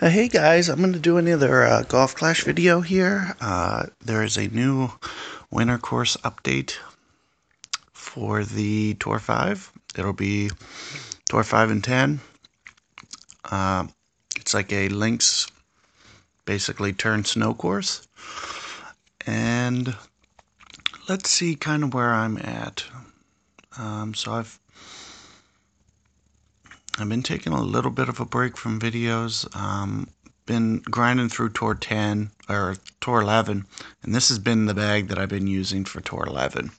Hey guys, I'm going to do another Golf Clash video here. There is a new winter course update for the Tour 5. It'll be Tour 5 and 10. It's like a links, basically turned snow course. And let's see kind of where I'm at. So I've been taking a little bit of a break from videos. Been grinding through Tour 10 or Tour 11, and this has been the bag that I've been using for Tour 11.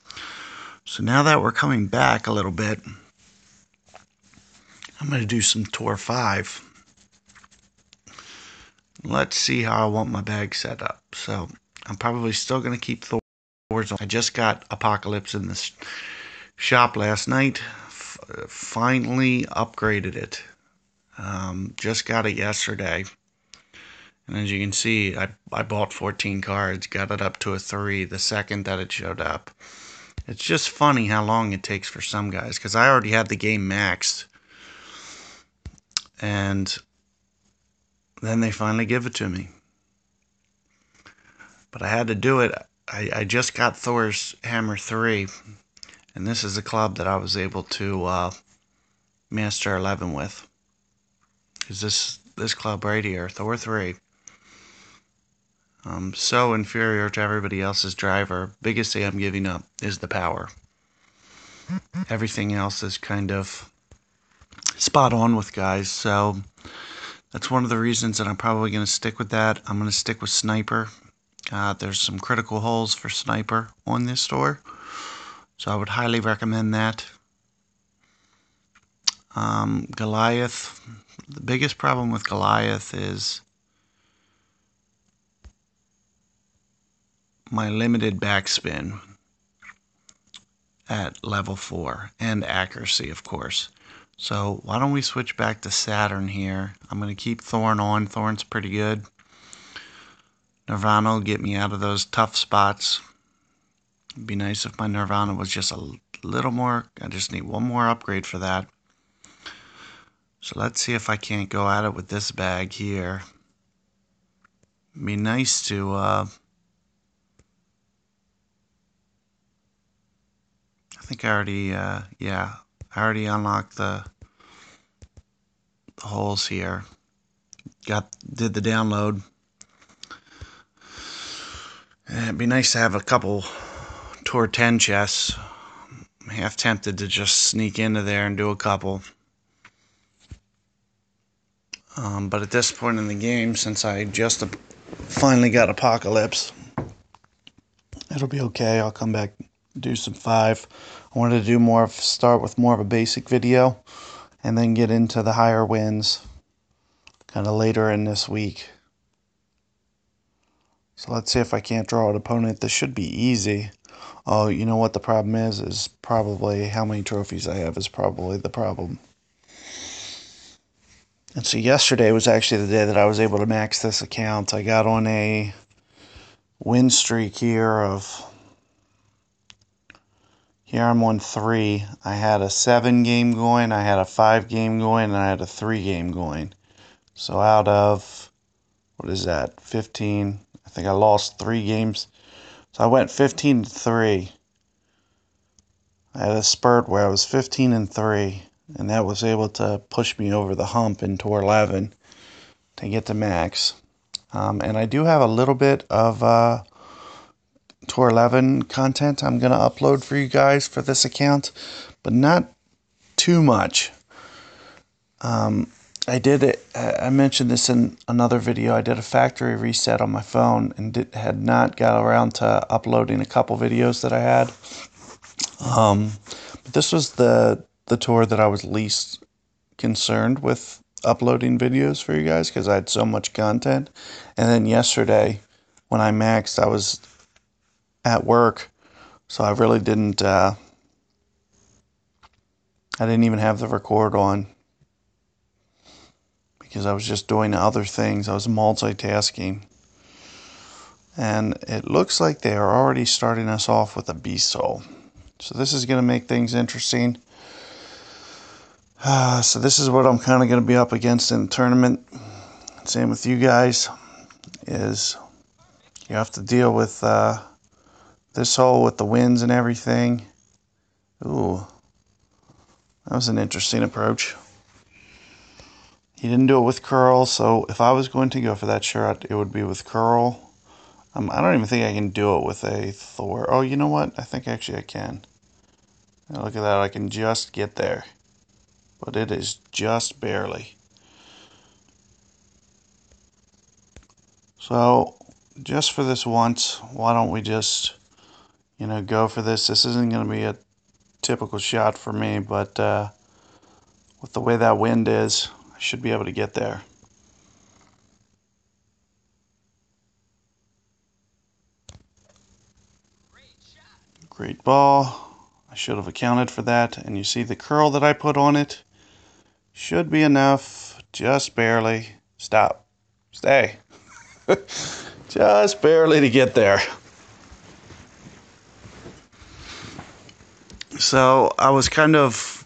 So now that we're coming back a little bit, I'm going to do some Tour 5. Let's see how I want my bag set up. So I'm probably still going to keep Thors on. I just got Apocalypse in the shop last night. Finally upgraded it. Just got it yesterday. And as you can see, I bought 14 cards, got it up to a 3 the second that it showed up. It's just funny how long it takes for some guys, because I already had the game maxed. And then they finally give it to me. But I had to do it. I just got Thor's Hammer 3, and this is a club that I was able to Master 11 with. Is this club right here, Thor 3. So inferior to everybody else's driver. Biggest thing I'm giving up is the power. Everything else is kind of spot on with guys, so that's one of the reasons that I'm probably going to stick with that. I'm going to stick with Sniper. There's some critical holes for Sniper on this store, so I would highly recommend that. Goliath. The biggest problem with Goliath is my limited backspin at level 4 and accuracy, of course. So why don't we switch back to Saturn here? I'm going to keep Thorn on. Thorn's pretty good. Nirvana will get me out of those tough spots. It'd be nice if my Nirvana was just a little more. I just need one more upgrade for that. So let's see if I can't go at it with this bag here. It'd be nice to I think I already yeah, I already unlocked the holes here. Did the download. And it'd be nice to have a couple Tour 10 chests. I'm half tempted to just sneak into there and do a couple. But at this point in the game, since I just finally got Apocalypse, it'll be okay. I'll come back and do some 5. I wanted to do start with more of a basic video, and then get into the higher wins kind of later in this week. So let's see if I can't draw an opponent. This should be easy. Oh, you know what the problem is probably how many trophies I have is probably the problem. And so yesterday was actually the day that I was able to max this account. I got on a win streak here of... Here I'm on 3. I had a 7 game going, I had a 5 game going, and I had a 3 game going. So out of, what is that, 15, I think I lost 3 games. So I went 15-3. I had a spurt where I was 15-3. And that was able to push me over the hump in Tour 11 to get to max. And I do have a little bit of Tour 11 content I'm going to upload for you guys for this account, but not too much. I mentioned this in another video. I did a factory reset on my phone and had not got around to uploading a couple videos that I had. But this was the tour that I was least concerned with uploading videos for you guys because I had so much content. And then yesterday when I maxed, I was at work, so I really didn't I didn't even have the record on because I was just doing other things. I was multitasking. And it looks like they are already starting us off with a beast hole. So this is going to make things interesting. So this is what I'm kind of going to be up against in the tournament. Same with you guys, is you have to deal with this hole with the winds and everything. Ooh, that was an interesting approach. He didn't do it with curl, so if I was going to go for that shot, it would be with curl. I don't even think I can do it with a Thor. Oh, you know what? I think actually I can. Now look at that, I can just get there. But it is just barely. So, just for this once, why don't we just, go for this? This isn't going to be a typical shot for me, but with the way that wind is, I should be able to get there. Great ball. I should have accounted for that. And you see the curl that I put on it? Should be enough. Just barely. Stop. Stay. Just barely to get there. So I was kind of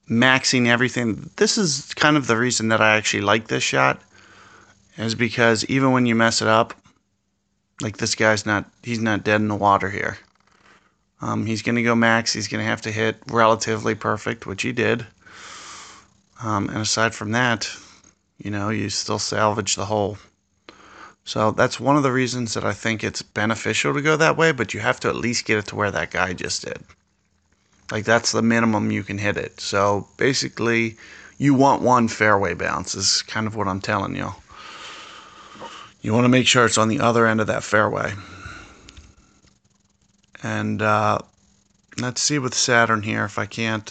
maxing everything. This is kind of the reason that I actually like this shot, is because even when you mess it up, like this guy's he's not dead in the water here. He's going to go max. He's going to have to hit relatively perfect, which he did. And aside from that, you still salvage the hole. So that's one of the reasons that I think it's beneficial to go that way, but you have to at least get it to where that guy just did. Like, that's the minimum you can hit it. So basically, you want one fairway bounce is kind of what I'm telling you. You want to make sure it's on the other end of that fairway. And let's see with Saturn here if I can't.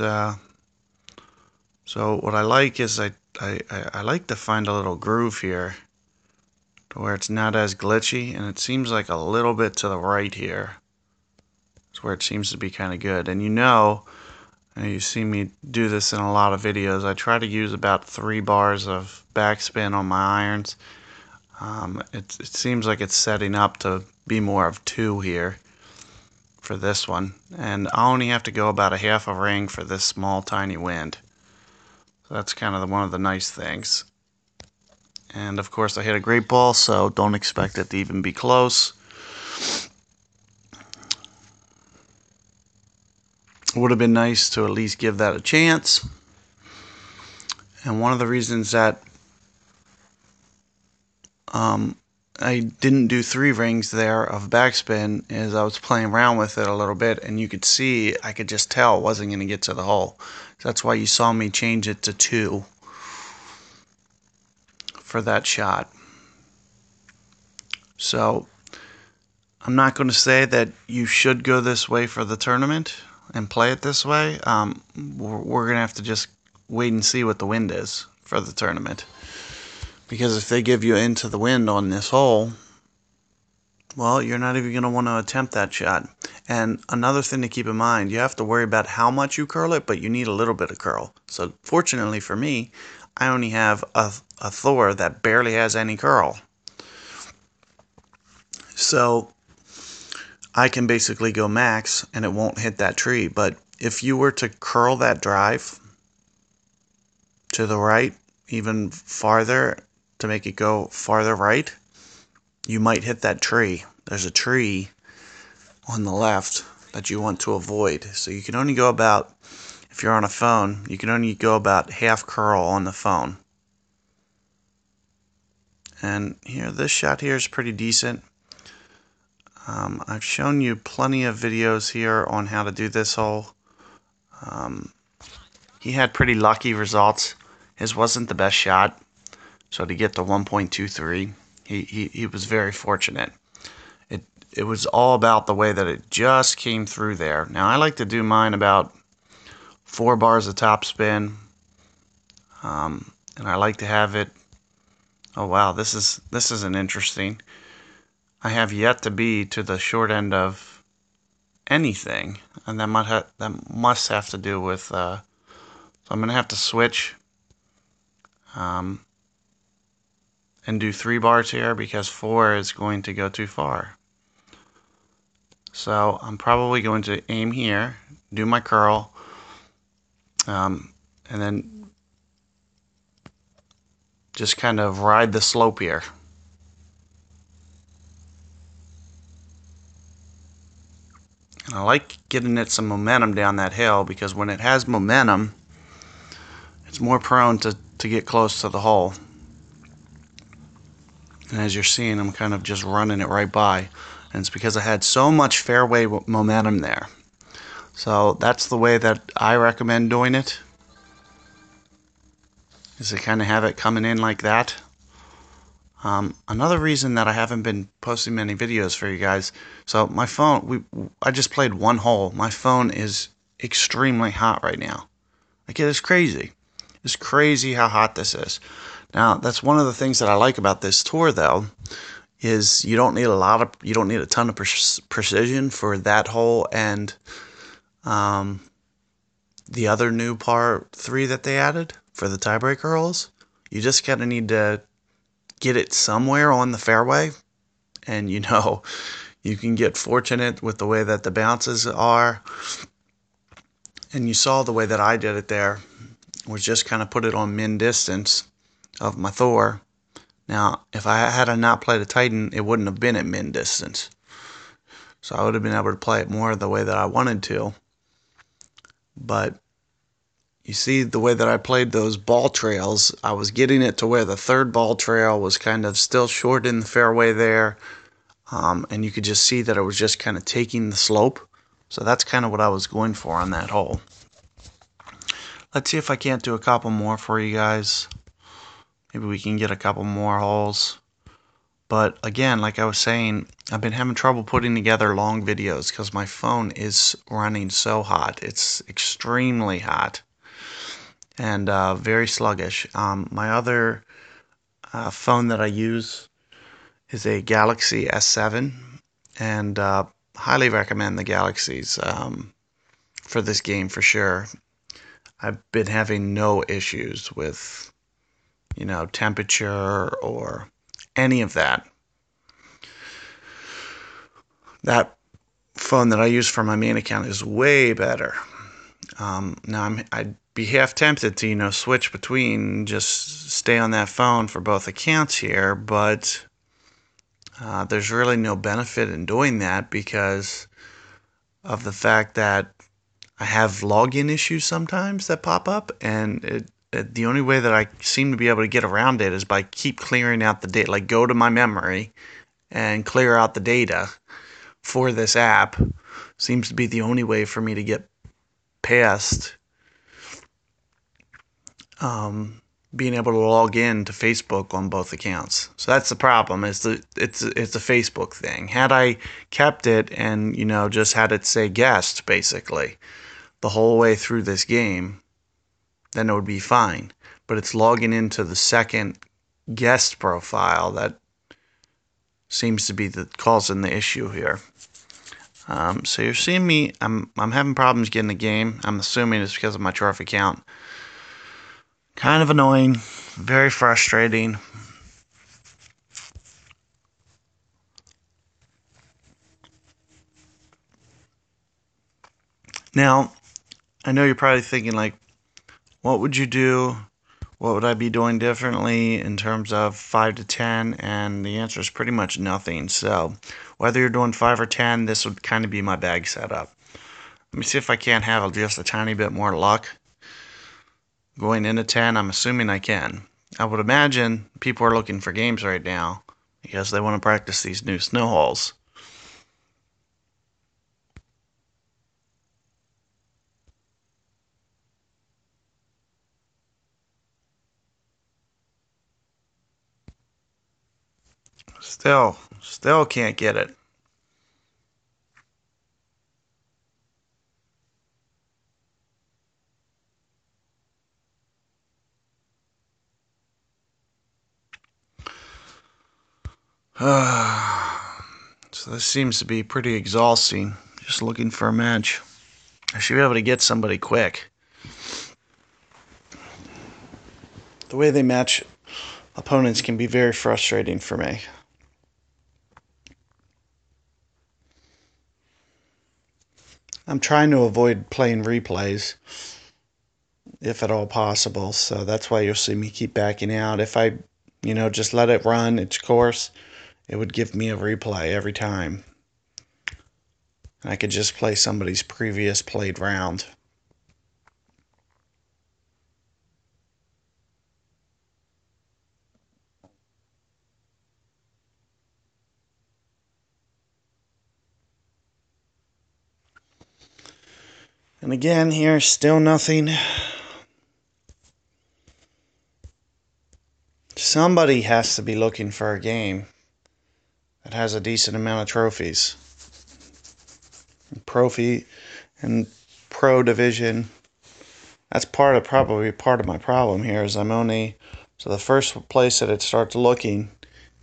So what I like is I like to find a little groove here to where it's not as glitchy, and it seems like a little bit to the right here. It's where it seems to be kind of good. And you see me do this in a lot of videos. I try to use about 3 bars of backspin on my irons. It seems like it's setting up to be more of 2 here for this one. And I only have to go about a half a ring for this small, tiny wind. So that's kind of one of the nice things. And of course I hit a great ball, so don't expect it to even be close. It would have been nice to at least give that a chance. And one of the reasons that I didn't do 3 rings there of backspin is I was playing around with it a little bit, and you could see, I could just tell it wasn't going to get to the hole. So that's why you saw me change it to 2 for that shot. So I'm not going to say that you should go this way for the tournament and play it this way. We're going to have to just wait and see what the wind is for the tournament. Because if they give you into the wind on this hole, well, you're not even going to want to attempt that shot. And another thing to keep in mind, you have to worry about how much you curl it, but you need a little bit of curl. So fortunately for me, I only have a Thor that barely has any curl. So I can basically go max and it won't hit that tree. But if you were to curl that drive to the right even farther to make it go farther right, you might hit that tree. There's a tree on the left that you want to avoid. So you can only go about, if you're on a phone, you can only go about half curl on the phone. And here, this shot here is pretty decent. I've shown you plenty of videos here on how to do this hole. He had pretty lucky results. His wasn't the best shot, so to get to 1.23, he was very fortunate. It was all about the way that it just came through there. Now I like to do mine about 4 bars of topspin, and I like to have it. Oh wow, this is an interesting. I have yet to be to the short end of anything, and that must have to do with. So I'm gonna have to switch, and do 3 bars here because 4 is going to go too far. So I'm probably going to aim here, do my curl, and then just kind of ride the slope here. And I like getting it some momentum down that hill, because when it has momentum, it's more prone to get close to the hole. And as you're seeing, I'm kind of just running it right by. And it's because I had so much fairway momentum there. So that's the way that I recommend doing it, is to kind of have it coming in like that. Another reason that I haven't been posting many videos for you guys, so my phone, I just played one hole. My phone is extremely hot right now. Like, it is crazy. It's crazy how hot this is. Now, that's one of the things that I like about this tour, though, is you don't need a ton of precision for that hole and the other new par 3 that they added for the tiebreaker holes. You just kind of need to get it somewhere on the fairway, and you can get fortunate with the way that the bounces are. And you saw the way that I did it there, was just kind of put it on min distance of my Thor. Now, if I had not played a Titan, it wouldn't have been at min distance. So I would have been able to play it more the way that I wanted to. But you see the way that I played those ball trails, I was getting it to where the third ball trail was kind of still short in the fairway there. And you could just see that it was just kind of taking the slope. So that's kind of what I was going for on that hole. Let's see if I can't do a couple more for you guys. Maybe we can get a couple more holes. But again, like I was saying, I've been having trouble putting together long videos because my phone is running so hot. It's extremely hot and very sluggish. My other phone that I use is a Galaxy S7, and highly recommend the Galaxies for this game for sure. I've been having no issues with, temperature or any of that. That phone that I use for my main account is way better. Now I'd be half tempted to, switch between, just stay on that phone for both accounts here, but there's really no benefit in doing that because of the fact that I have login issues sometimes that pop up, and the only way that I seem to be able to get around it is by keep clearing out the data, like go to my memory and clear out the data for this app. Seems to be the only way for me to get past being able to log in to Facebook on both accounts. So that's the problem. It's a Facebook thing. Had I kept it and just had it say guest basically the whole way through this game, then it would be fine. But it's logging into the second guest profile that seems to be causing the issue here. So you're seeing me. I'm having problems getting the game. I'm assuming it's because of my trophy count. Kind of annoying, very frustrating. Now, I know you're probably thinking, like, what would you do? What would I be doing differently in terms of 5 to 10? And the answer is pretty much nothing. So whether you're doing 5 or 10, this would kind of be my bag setup. Let me see if I can't have just a tiny bit more luck going into 10. I'm assuming I can. I would imagine people are looking for games right now because they want to practice these new snow holes. Still can't get it. So this seems to be pretty exhausting. Just looking for a match. I should be able to get somebody quick. The way they match opponents can be very frustrating for me. I'm trying to avoid playing replays if at all possible. So that's why you'll see me keep backing out. If I, just let it run its course, it would give me a replay every time. And I could just play somebody's previous played round. And again, here, still nothing. Somebody has to be looking for a game that has a decent amount of trophies. Profi and Pro Division. That's probably part of my problem here is so the first place that it starts looking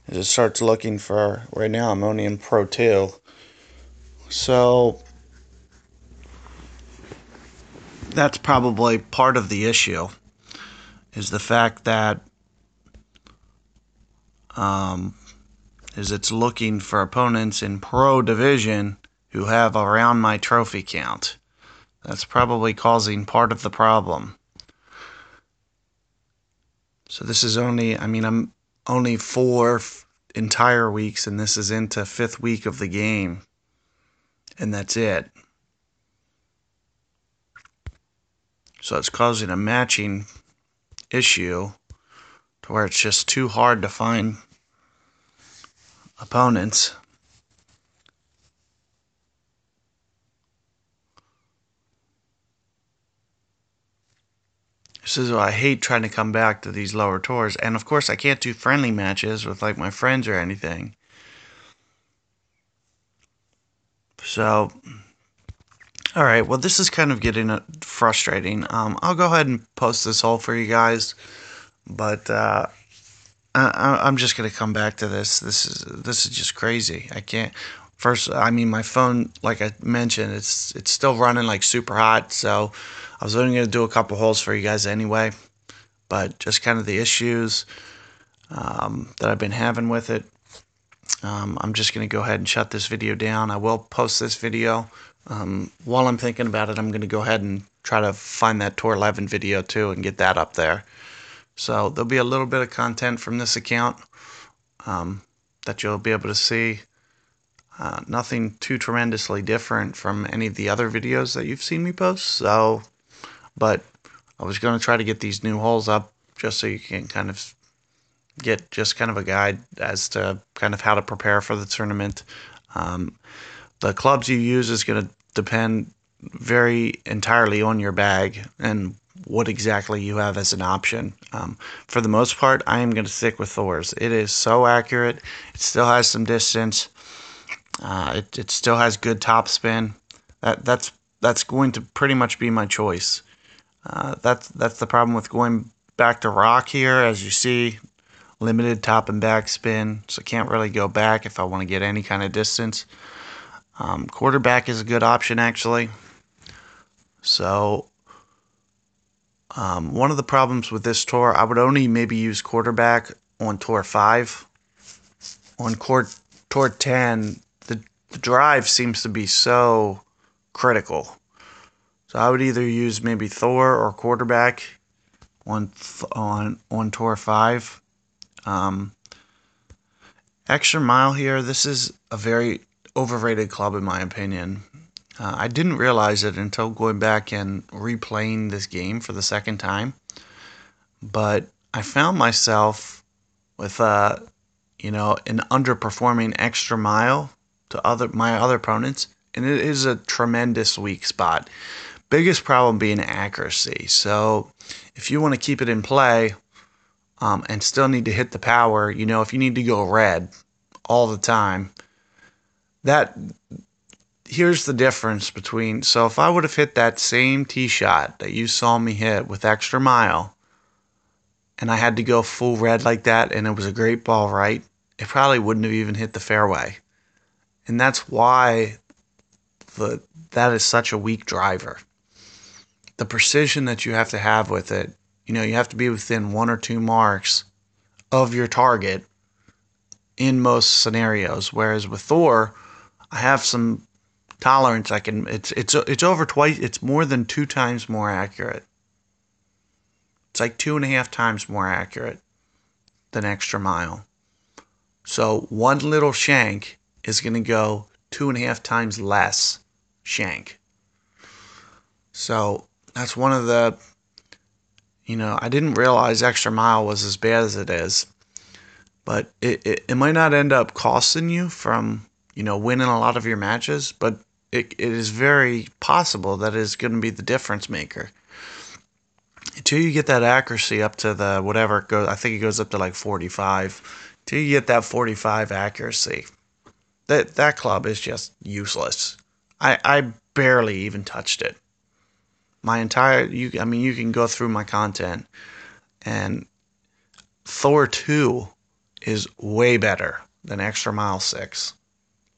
is it starts looking for, right now I'm only in Pro 2. So that's probably part of the issue, is the fact that is it's looking for opponents in Pro Division who have around my trophy count. That's probably causing part of the problem. So this is I'm only 4 entire weeks, and this is into 5th week of the game, and that's it. So it's causing a matching issue to where it's just too hard to find opponents. This is why I hate trying to come back to these lower tours. And of course I can't do friendly matches with like my friends or anything. So, alright, well this is kind of getting frustrating. I'll go ahead and post this hole for you guys. But I'm just gonna come back to this. This is just crazy. I can't. First, my phone, like I mentioned, it's still running like super hot. So I was only gonna do a couple holes for you guys anyway. But just kind of the issues that I've been having with it. I'm just gonna go ahead and shut this video down. I will post this video. While I'm thinking about it, I'm gonna go ahead and try to find that Tour 11 video too and get that up there. So there'll be a little bit of content from this account that you'll be able to see. Nothing too tremendously different from any of the other videos that you've seen me post. So, but I was going to try to get these new holes up just so you can kind of get just kind of a guide as to kind of how to prepare for the tournament. The clubs you use is going to depend very entirely on your bag and what exactly you have as an option. For the most part, I am going to stick with Thor's. It is so accurate. It still has some distance. It still has good top spin. That's going to pretty much be my choice. That's the problem with going back to rock here. As you see, limited top and back spin, so can't really go back if I want to get any kind of distance. Quarterback is a good option actually. So one of the problems with this tour, I would only maybe use quarterback on Tour 5. On Tour 10, the drive seems to be so critical. So I would either use maybe Thor or quarterback on Tour 5. Extra Mile here, this is a very overrated club in my opinion. I didn't realize it until going back and replaying this game for the second time. But I found myself with an underperforming Extra Mile to my other opponents, and it is a tremendous weak spot. Biggest problem being accuracy. So if you want to keep it in play and still need to hit the power, if you need to go red all the time, here's the difference between, so if I would have hit that same tee shot that you saw me hit with Extra Mile, and I had to go full red like that, and it was a great ball right, it probably wouldn't have even hit the fairway. And that's why that is such a weak driver. The precision that you have to have with it, you have to be within 1 or 2 marks of your target in most scenarios. Whereas with Thor, I have some tolerance. It's over twice. It's more than 2 times more accurate. It's like 2.5 times more accurate than extra mile. So one little shank is going to go 2.5 times less shank. So that's one of the, I didn't realize extra mile was as bad as it is, but it might not end up costing you from, winning a lot of your matches, but it is very possible that it's going to be the difference maker. Until you get that accuracy up to the whatever it goes, I think it goes up to like 45. Until you get that 45 accuracy, that club is just useless. I barely even touched it. My entire you can go through my content, and Thor 2 is way better than Extra Mile 6.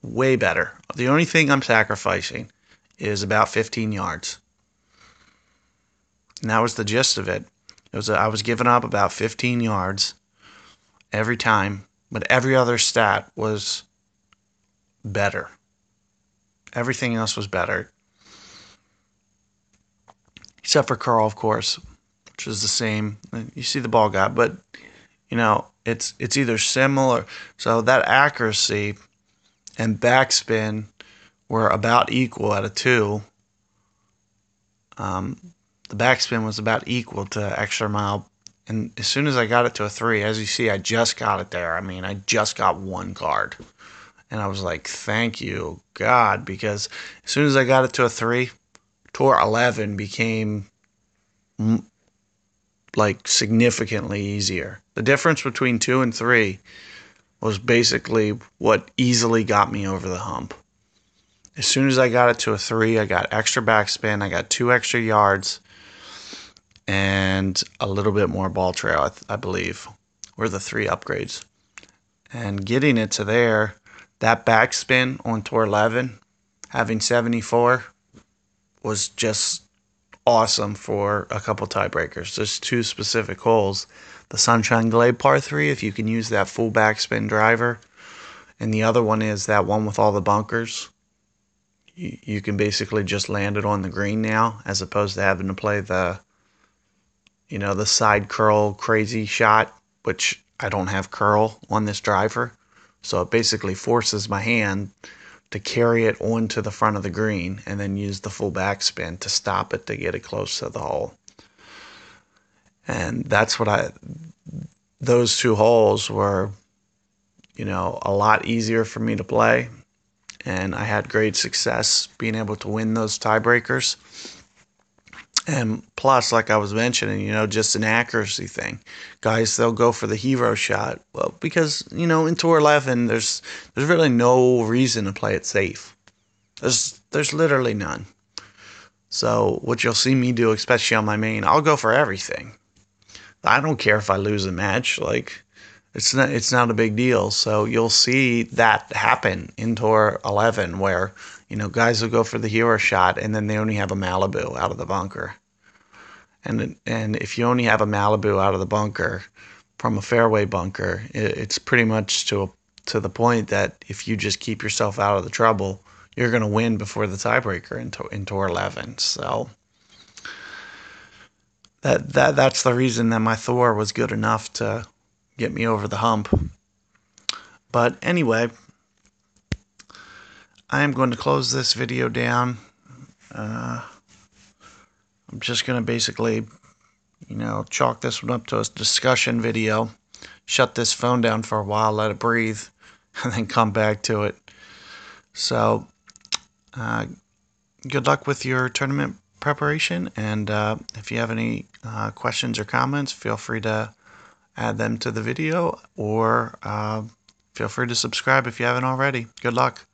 Way better. The only thing I'm sacrificing is about 15 yards. And that was the gist of it. I was giving up about 15 yards every time, but every other stat was better. Everything else was better. Except for curl, of course, which is the same. You see the ball guy, but it's either similar. So that accuracy and backspin were about equal at a 2. The backspin was about equal to extra mile. And as soon as I got it to a 3, as you see, I just got it there. I just got one card. And I was like, thank you, God, because as soon as I got it to a 3, Tour 11 became like significantly easier. The difference between 2 and 3 was basically what easily got me over the hump. As soon as I got it to a 3, I got extra backspin, I got 2 extra yards, and a little bit more ball trail, I believe, were the 3 upgrades. And getting it to there, that backspin on Tour 11, having 74, was just awesome for a couple tiebreakers. There's 2 specific holes. The Sunshine Glade par 3, if you can use that full backspin driver, and the other one is that one with all the bunkers. You can basically just land it on the green now, as opposed to having to play the side curl crazy shot, which I don't have curl on this driver. So it basically forces my hand to carry it onto the front of the green and then use the full backspin to stop it to get it close to the hole. And that's those 2 holes were, a lot easier for me to play. And I had great success being able to win those tiebreakers. And plus, like I was mentioning, just an accuracy thing. Guys, they'll go for the hero shot. Well, because, in Tour 11, there's really no reason to play it safe. There's literally none. So what you'll see me do, especially on my main, I'll go for everything. I don't care if I lose a match. Like, it's not a big deal. So you'll see that happen in Tour 11 where, guys will go for the hero shot and then they only have a Malibu out of the bunker. And if you only have a Malibu out of the bunker from a fairway bunker, it's pretty much to the point that if you just keep yourself out of the trouble, you're going to win before the tiebreaker in Tour 11. So that's the reason that my Thor was good enough to get me over the hump. But anyway, I am going to close this video down. I'm just going to basically, chalk this one up to a discussion video, shut this phone down for a while, let it breathe, and then come back to it. So, good luck with your tournament preparation, and if you have any questions or comments, feel free to add them to the video, or feel free to subscribe if you haven't already. Good luck.